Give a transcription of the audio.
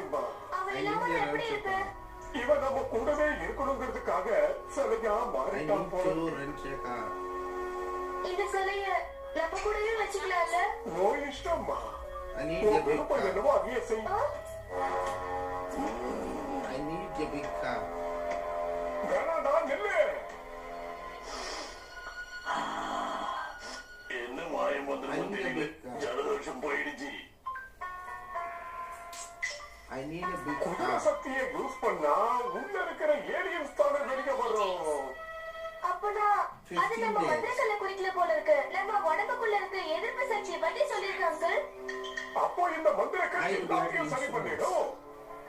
சாமிமா. அவன் இல்லாம நான் எப்படி இருப்பேன்? இவன் நம்ம கூடவே இருக்கணுங்கிறதுக்காக சிலையா மாறிட்டான் போல. இந்த சிலைய நம்ம கூடவே வச்சுக்கலாம்ல? நோ இஷ்டம்மா. உன் விருப்பம் என்னவோ அதையே செய். வேணாண்டா, நில்லு. என்ன மாயம் வந்துடும் தெரியல. ஜலதோஷம் போயிடுச்சு. குதிரை சக்தியை யூஸ் பண்ணா உள்ள இருக்கிற ஏலியன்ஸ் தானே வெளியே வரும். அப்பனா அது நம்ம மந்திரக்கல்ல குறிக்கல போல இருக்கு. நம்ம உடம்புக்குள்ள இருக்க எதிர்ப்பு சக்தியை பத்தி சொல்லிருக்காங்க. அப்போ இந்த மந்திரக்கல் எல்லாத்தையும் சரி பண்ணிடும்.